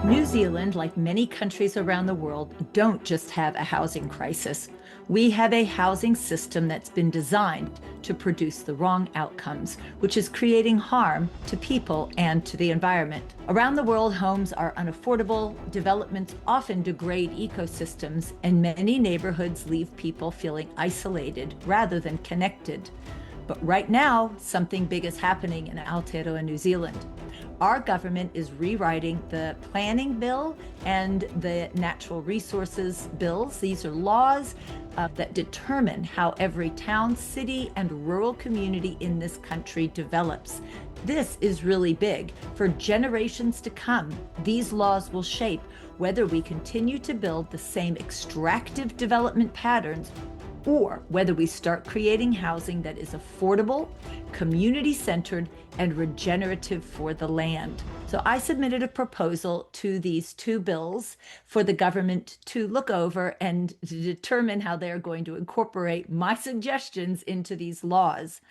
New Zealand, like many countries around the world, don't just have a housing crisis. We have a housing system that's been designed to produce the wrong outcomes, which is creating harm to people and to the environment. Around the world, homes are unaffordable, developments often degrade ecosystems, and many neighborhoods leave people feeling isolated rather than connected. But right now, something big is happening in Aotearoa, New Zealand. Our government is rewriting the planning bill and the natural resources bills. These are laws that determine how every town, city, and rural community in this country develops. This is really big. For generations to come, these laws will shape whether we continue to build the same extractive development patterns or whether we start creating housing that is affordable, community-centered, and regenerative for the land. So I submitted a proposal to these two bills for the government to look over and to determine how they're going to incorporate my suggestions into these laws.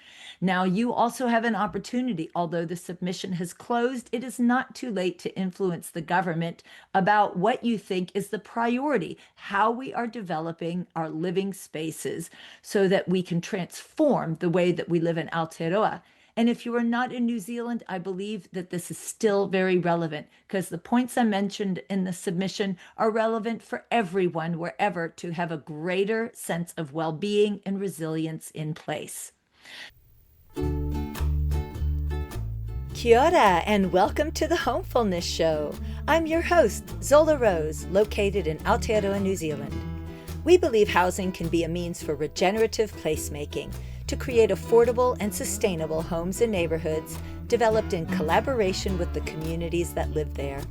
Now, you also have an opportunity. Although the submission has closed, it is not too late to influence the government about what you think is the priority, how we are developing our living spaces so that we can transform the way that we live in Aotearoa. And if you are not in New Zealand, I believe that this is still very relevant because the points I mentioned in the submission are relevant for everyone wherever to have a greater sense of well-being and resilience in place. Kia ora and welcome to the Homefulness Show. I'm your host, Zola Rose, located in Aotearoa, New Zealand. We believe housing can be a means for regenerative placemaking to create affordable and sustainable homes and neighborhoods developed in collaboration with the communities that live there.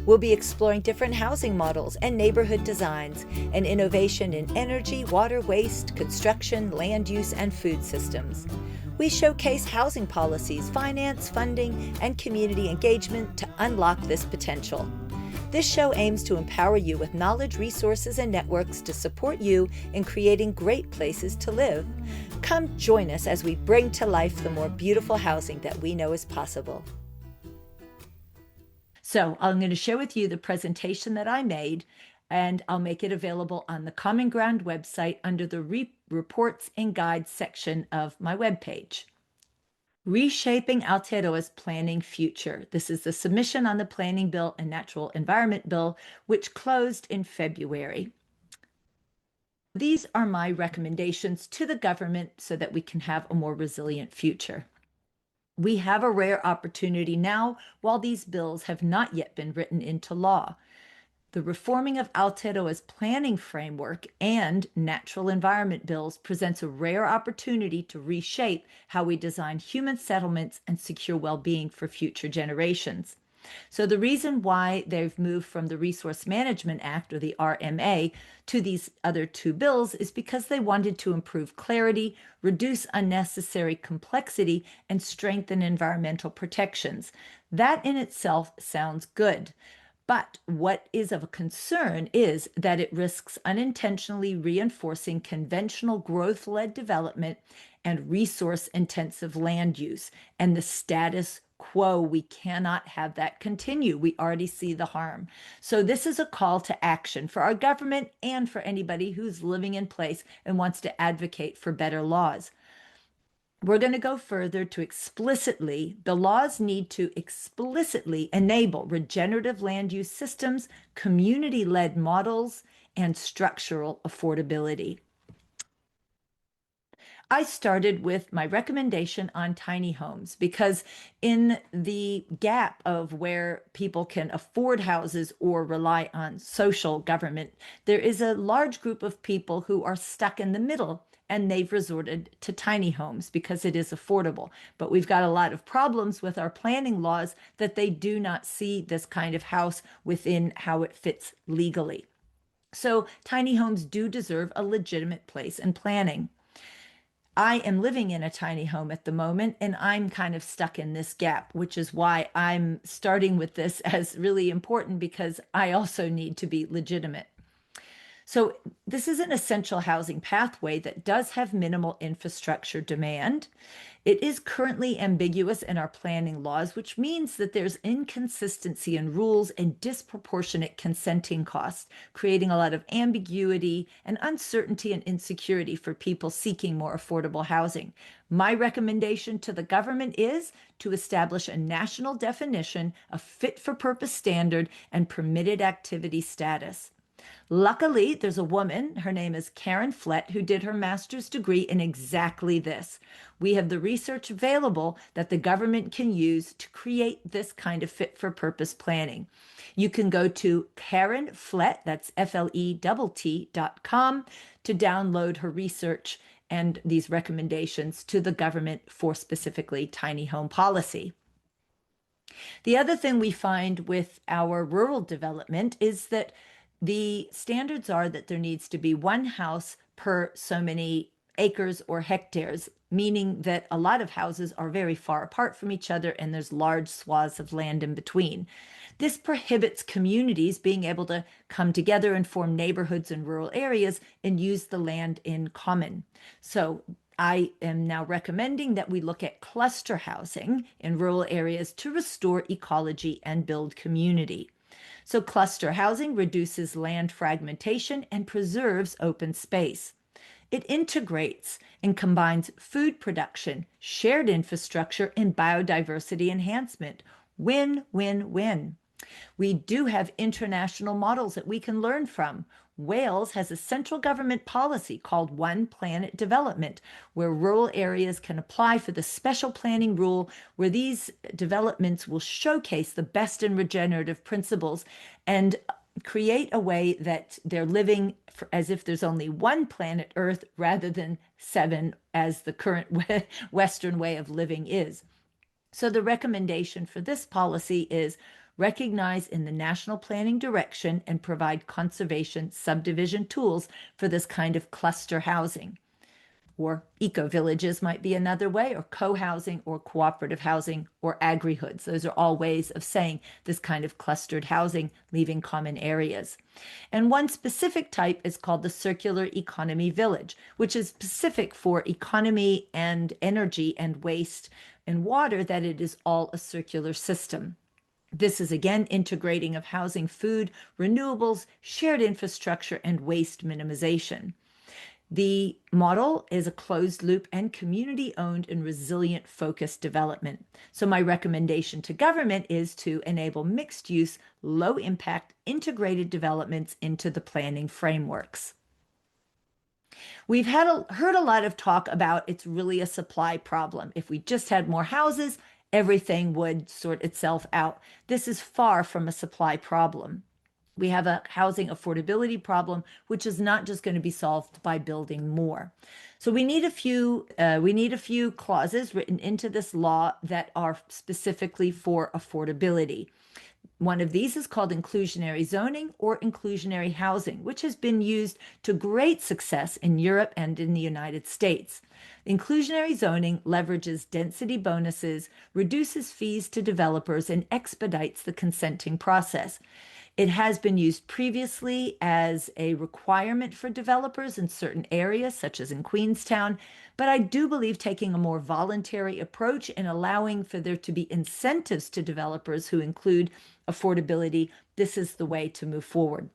We'll be exploring different housing models and neighborhood designs and innovation in energy, water, waste, construction, land use, and food systems. We showcase housing policies, finance, funding, and community engagement to unlock this potential. This show aims to empower you with knowledge, resources, and networks to support you in creating great places to live. Come join us as we bring to life the more beautiful housing that we know is possible. So I'm going to share with you the presentation that I made, and I'll make it available on the Common Ground website under the Reports and Guides section of my webpage. Reshaping Aotearoa's Planning Future. This is the submission on the Planning Bill and Natural Environment Bill, which closed in February. These are my recommendations to the government so that we can have a more resilient future. We have a rare opportunity now while these bills have not yet been written into law. The reforming of Aotearoa's planning framework and natural environment bills presents a rare opportunity to reshape how we design human settlements and secure well-being for future generations. So the reason why they've moved from the Resource Management Act, or the RMA, to these other two bills is because they wanted to improve clarity, reduce unnecessary complexity, and strengthen environmental protections. That in itself sounds good. But what is of a concern is that it risks unintentionally reinforcing conventional growth-led development and resource-intensive land use and the status quo. We cannot have that continue. We already see the harm. So this is a call to action for our government and for anybody who's living in place and wants to advocate for better laws. We're going to go further to the laws need to explicitly enable regenerative land use systems, community-led models, and structural affordability. I started with my recommendation on tiny homes because in the gap of where people can afford houses or rely on social government, there is a large group of people who are stuck in the middle, and they've resorted to tiny homes because it is affordable. But we've got a lot of problems with our planning laws that they do not see this kind of house within how it fits legally. So tiny homes do deserve a legitimate place in planning. I am living in a tiny home at the moment, and I'm kind of stuck in this gap, which is why I'm starting with this as really important because I also need to be legitimate. So this is an essential housing pathway that does have minimal infrastructure demand. It is currently ambiguous in our planning laws, which means that there's inconsistency in rules and disproportionate consenting costs, creating a lot of ambiguity and uncertainty and insecurity for people seeking more affordable housing. My recommendation to the government is to establish a national definition, a fit for purpose standard, and permitted activity status. Luckily, there's a woman, her name is Karen Flett, who did her master's degree in exactly this. We have the research available that the government can use to create this kind of fit for purpose planning. You can go to Karen Flett, that's FLETT.com, to download her research and these recommendations to the government for specifically tiny home policy. The other thing we find with our rural development is that the standards are that there needs to be one house per so many acres or hectares, meaning that a lot of houses are very far apart from each other and there's large swaths of land in between. This prohibits communities being able to come together and form neighborhoods in rural areas and use the land in common. So I am now recommending that we look at cluster housing in rural areas to restore ecology and build community. So cluster housing reduces land fragmentation and preserves open space. It integrates and combines food production, shared infrastructure, and biodiversity enhancement. Win, win, win. We do have international models that we can learn from. Wales has a central government policy called One Planet Development, where rural areas can apply for the special planning rule, where these developments will showcase the best in regenerative principles and create a way that they're living as if there's only one planet Earth rather than 7 as the current Western way of living is. So the recommendation for this policy is recognize in the national planning direction and provide conservation subdivision tools for this kind of cluster housing. Or eco-villages might be another way, or co-housing or cooperative housing or agri-hoods. Those are all ways of saying this kind of clustered housing, leaving common areas. And one specific type is called the circular economy village, which is specific for economy and energy and waste and water, that it is all a circular system. This is again integrating of housing, food, renewables, shared infrastructure, and waste minimization. The model is a closed loop and community-owned and resilient focused development. So my recommendation to government is to enable mixed-use, low-impact, integrated developments into the planning frameworks. We've heard a lot of talk about it's really a supply problem. If we just had more houses, everything would sort itself out. This is far from a supply problem. We have a housing affordability problem, which is not just going to be solved by building more. So we need a few clauses written into this law that are specifically for affordability. One of these is called inclusionary zoning or inclusionary housing, which has been used to great success in Europe and in the United States. Inclusionary zoning leverages density bonuses, reduces fees to developers, and expedites the consenting process. It has been used previously as a requirement for developers in certain areas, such as in Queenstown, but I do believe taking a more voluntary approach and allowing for there to be incentives to developers who include affordability, this is the way to move forward.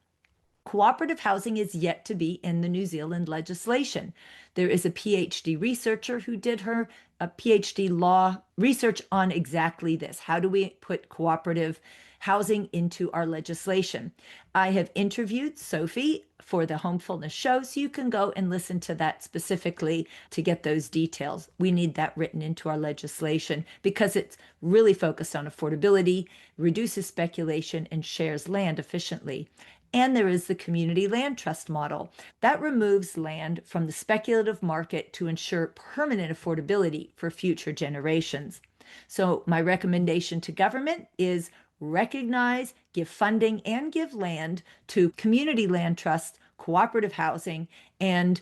Cooperative housing is yet to be in the New Zealand legislation. There is a PhD researcher who did her PhD law research on exactly this. How do we put cooperative housing into our legislation? I have interviewed Sophie for the Homefulness show, so you can go and listen to that specifically to get those details. We need that written into our legislation because it's really focused on affordability, reduces speculation, and shares land efficiently. And there is the community land trust model that removes land from the speculative market to ensure permanent affordability for future generations. So my recommendation to government is recognize, give funding, and give land to community land trusts, cooperative housing, and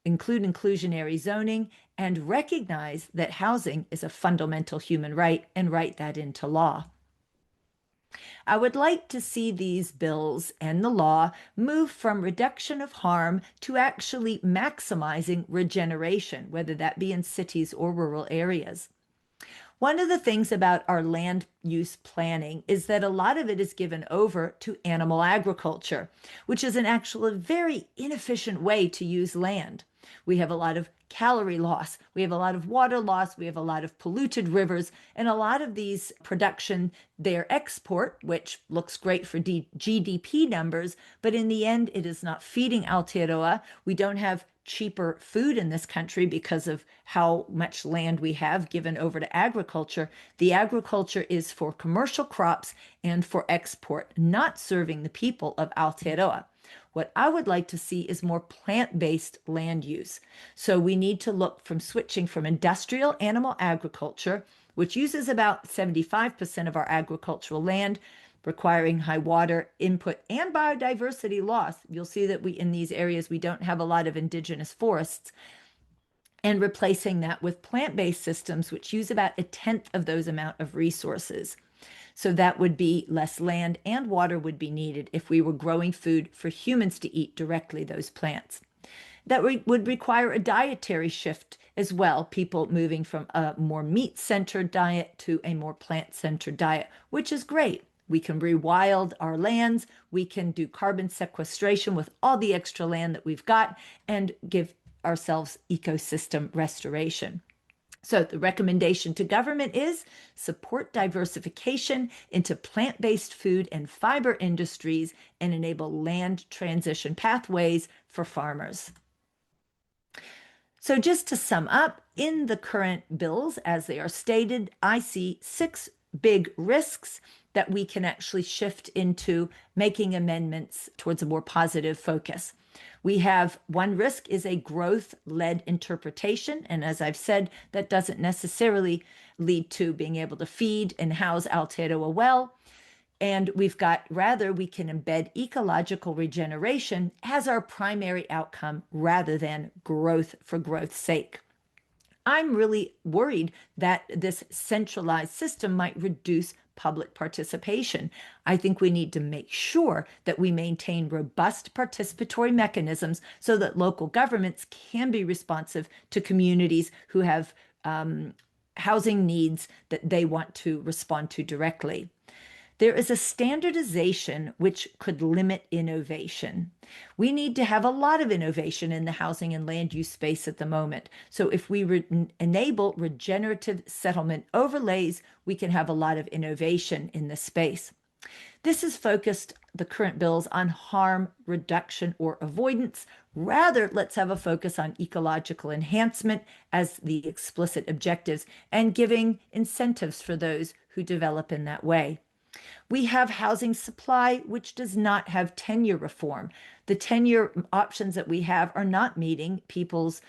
include inclusionary zoning, and recognize that housing is a fundamental human right and write that into law. I would like to see these bills and the law move from reduction of harm to actually maximizing regeneration, whether that be in cities or rural areas. One of the things about our land use planning is that a lot of it is given over to animal agriculture, which is an actually very inefficient way to use land. We have a lot of calorie loss, we have a lot of water loss, we have a lot of polluted rivers, and a lot of these production, their export, which looks great for GDP numbers, but in the end, it is not feeding Aotearoa. We don't have cheaper food in this country because of how much land we have given over to agriculture. The agriculture is for commercial crops and for export, not serving the people of Aotearoa. What I would like to see is more plant-based land use. So we need to look from switching from industrial animal agriculture, which uses about 75% of our agricultural land, requiring high water input and biodiversity loss. You'll see that in these areas, we don't have a lot of indigenous forests, and replacing that with plant-based systems, which use about a tenth of those amount of resources. So that would be less land and water would be needed if we were growing food for humans to eat directly, those plants. That would require a dietary shift as well, people moving from a more meat-centered diet to a more plant-centered diet, which is great. We can rewild our lands, we can do carbon sequestration with all the extra land that we've got, and give ourselves ecosystem restoration. So the recommendation to government is support diversification into plant-based food and fiber industries and enable land transition pathways for farmers. So just to sum up, in the current bills as they are stated, I see 6 big risks that we can actually shift into making amendments towards a more positive focus. We have one risk is a growth-led interpretation. And as I've said, that doesn't necessarily lead to being able to feed and house Aotearoa well. And we've got, rather, we can embed ecological regeneration as our primary outcome rather than growth for growth's sake. I'm really worried that this centralized system might reduce public participation. I think we need to make sure that we maintain robust participatory mechanisms so that local governments can be responsive to communities who have housing needs that they want to respond to directly. There is a standardization which could limit innovation. We need to have a lot of innovation in the housing and land use space at the moment. So if we enable regenerative settlement overlays, we can have a lot of innovation in this space. This is focused, the current bills, on harm reduction or avoidance. Rather, let's have a focus on ecological enhancement as the explicit objectives and giving incentives for those who develop in that way. We have housing supply, which does not have tenure reform. The tenure options that we have are not meeting people's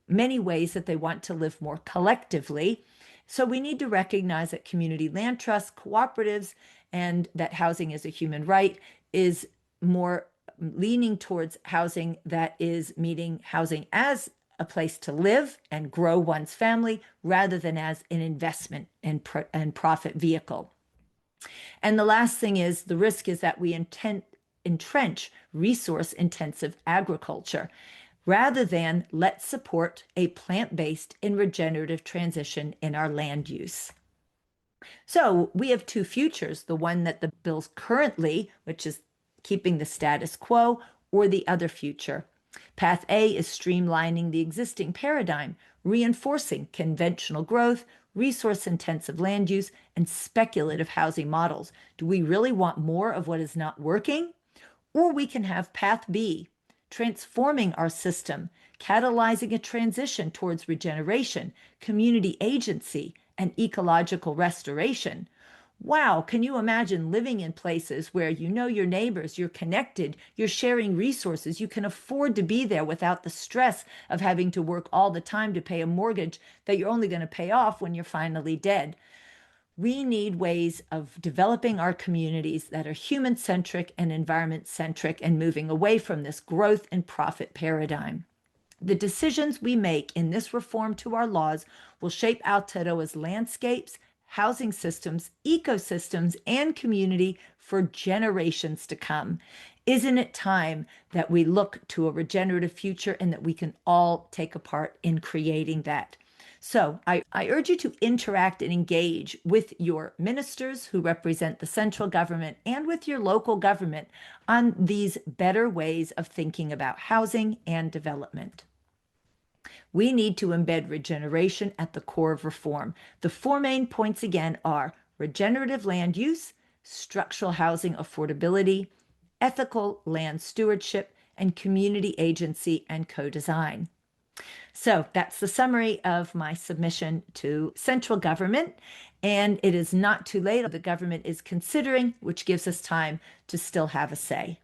many ways that they want to live more collectively. So we need to recognize that community land trusts, cooperatives, and that housing is a human right is more leaning towards housing that is meeting housing as a place to live and grow one's family rather than as an investment and profit vehicle. And the last thing is the risk is that we entrench resource-intensive agriculture rather than let's support a plant-based and regenerative transition in our land use. So we have 2 futures, the one that the bills currently, which is keeping the status quo, or the other future. Path A is streamlining the existing paradigm, reinforcing conventional growth, resource-intensive land use, and speculative housing models. Do we really want more of what is not working? Or we can have Path B, transforming our system, catalyzing a transition towards regeneration, community agency, and ecological restoration. Wow, can you imagine living in places where you know your neighbors, you're connected, you're sharing resources, you can afford to be there without the stress of having to work all the time to pay a mortgage that you're only going to pay off when you're finally dead. We need ways of developing our communities that are human-centric and environment-centric and moving away from this growth and profit paradigm. The decisions we make in this reform to our laws will shape Aotearoa's landscapes, housing systems, ecosystems, and community for generations to come. Isn't it time that we look to a regenerative future and that we can all take a part in creating that? So I urge you to interact and engage with your ministers who represent the central government and with your local government on these better ways of thinking about housing and development. We need to embed regeneration at the core of reform. The four main points again are regenerative land use, structural housing affordability, ethical land stewardship, and community agency and co-design. So that's the summary of my submission to central government. And it is not too late. The government is considering, which gives us time to still have a say.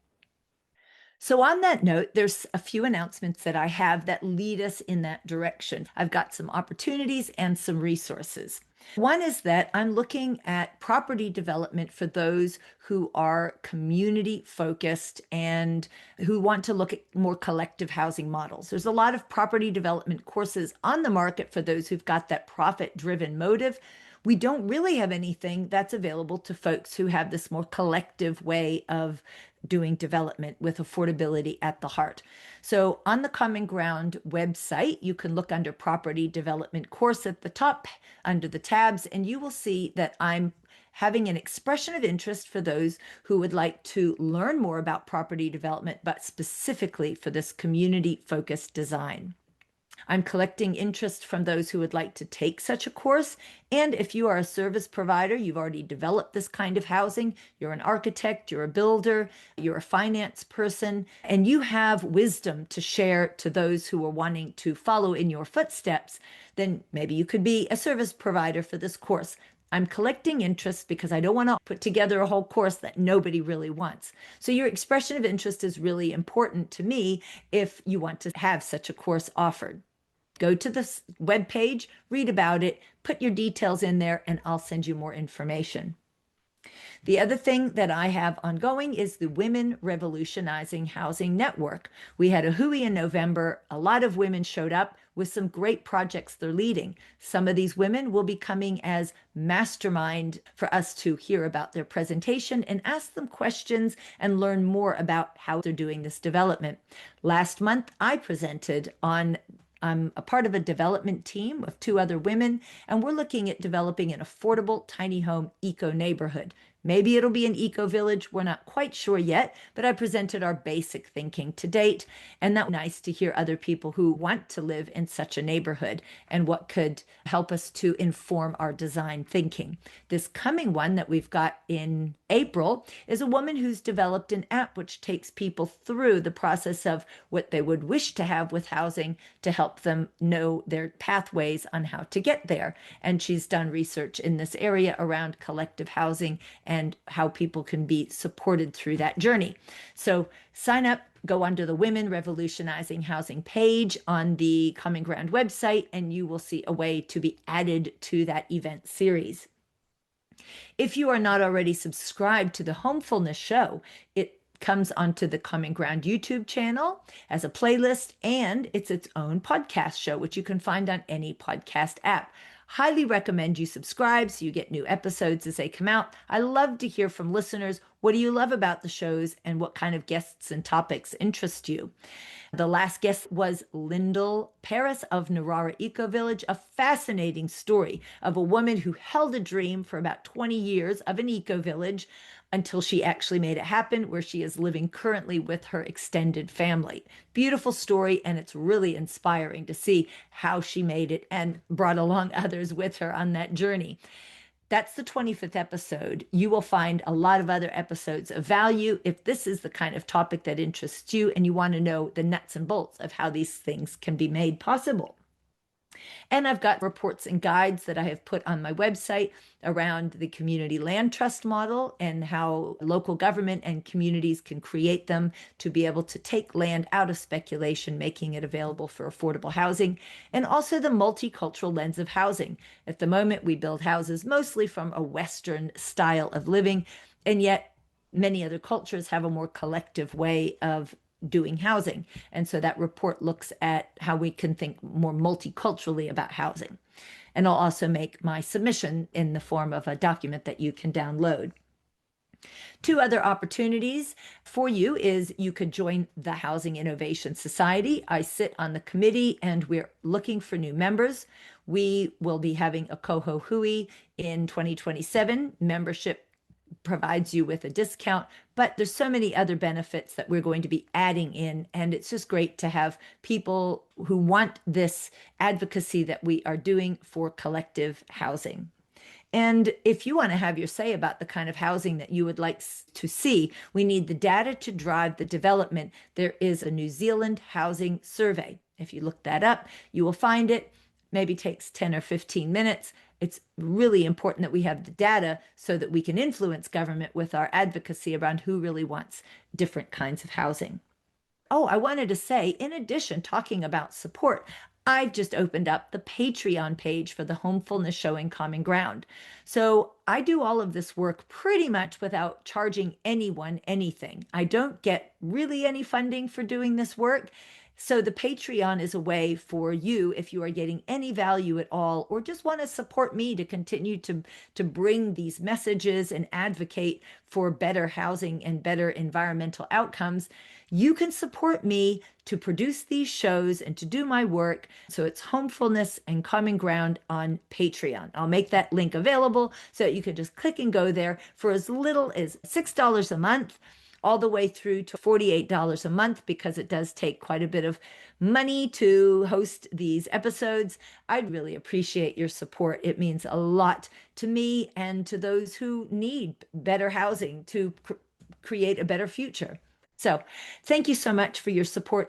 So on that note, there's a few announcements that I have that lead us in that direction. I've got some opportunities and some resources. One is that I'm looking at property development for those who are community focused and who want to look at more collective housing models. There's a lot of property development courses on the market for those who've got that profit-driven motive. We don't really have anything that's available to folks who have this more collective way of doing development with affordability at the heart. So on the Common Ground website, you can look under property development course at the top under the tabs, and you will see that I'm having an expression of interest for those who would like to learn more about property development, but specifically for this community-focused design. I'm collecting interest from those who would like to take such a course. And if you are a service provider, you've already developed this kind of housing, you're an architect, you're a builder, you're a finance person, and you have wisdom to share to those who are wanting to follow in your footsteps, then maybe you could be a service provider for this course. I'm collecting interest because I don't want to put together a whole course that nobody really wants. So your expression of interest is really important to me if you want to have such a course offered. Go to the webpage, read about it, put your details in there, and I'll send you more information. The other thing that I have ongoing is the Women Revolutionizing Housing Network. We had a hui in November. A lot of women showed up with some great projects they're leading. Some of these women will be coming as mastermind for us to hear about their presentation and ask them questions and learn more about how they're doing this development. Last month, I presented on I'm a part of a development team of two other women, and we're looking at developing an affordable tiny home eco neighborhood. Maybe it'll be an eco village. We're not quite sure yet, but I presented our basic thinking to date. And that was nice to hear other people who want to live in such a neighborhood and what could help us to inform our design thinking. This coming one that we've got in April is a woman who's developed an app which takes people through the process of what they would wish to have with housing to help them know their pathways on how to get there. And she's done research in this area around collective housing and how people can be supported through that journey. So sign up, go under the Women Revolutionizing Housing page on the Common Ground website, and you will see a way to be added to that event series. If you are not already subscribed to the Homefulness Show, it comes onto the Common Ground YouTube channel as a playlist, and it's its own podcast show, which you can find on any podcast app. Highly recommend you subscribe so you get new episodes as they come out. I love to hear from listeners. What do you love about the shows and what kind of guests and topics interest you? The last guest was Lyndall Paris of Narara Eco Village, a fascinating story of a woman who held a dream for about 20 years of an eco village until she actually made it happen, where she is living currently with her extended family. Beautiful story, and it's really inspiring to see how she made it and brought along others with her on that journey. That's the 25th episode. You will find a lot of other episodes of value if this is the kind of topic that interests you and you want to know the nuts and bolts of how these things can be made possible. And I've got reports and guides that I have put on my website around the community land trust model and how local government and communities can create them to be able to take land out of speculation, making it available for affordable housing, and also the multicultural lens of housing. At the moment, we build houses mostly from a Western style of living, and yet many other cultures have a more collective way of doing housing. And so that report looks at how we can think more multiculturally about housing. And I'll also make my submission in the form of a document that you can download. Two other opportunities for you is you could join the Housing Innovation Society. I sit on the committee and we're looking for new members. We will be having a coho hui in 2027. Membership provides you with a discount, but there's so many other benefits that we're going to be adding in. And it's just great to have people who want this advocacy that we are doing for collective housing. And if you want to have your say about the kind of housing that you would like to see, we need the data to drive the development. There is a New Zealand housing survey. If you look that up, you will find it. Maybe takes 10 or 15 minutes. It's really important that we have the data so that we can influence government with our advocacy around who really wants different kinds of housing. Oh, I wanted to say, in addition, talking about support, I've just opened up the Patreon page for the Homefulness Showing Common Ground. So I do all of this work pretty much without charging anyone anything. I don't get really any funding for doing this work. So the Patreon is a way for you, if you are getting any value at all, or just want to support me to continue to bring these messages and advocate for better housing and better environmental outcomes, you can support me to produce these shows and to do my work. So it's Homefulness and Common Ground on Patreon. I'll make that link available so that you can just click and go there for as little as $6 a month, all the way through to $48 a month, because it does take quite a bit of money to host these episodes. I'd really appreciate your support. It means a lot to me and to those who need better housing to create a better future. So thank you so much for your support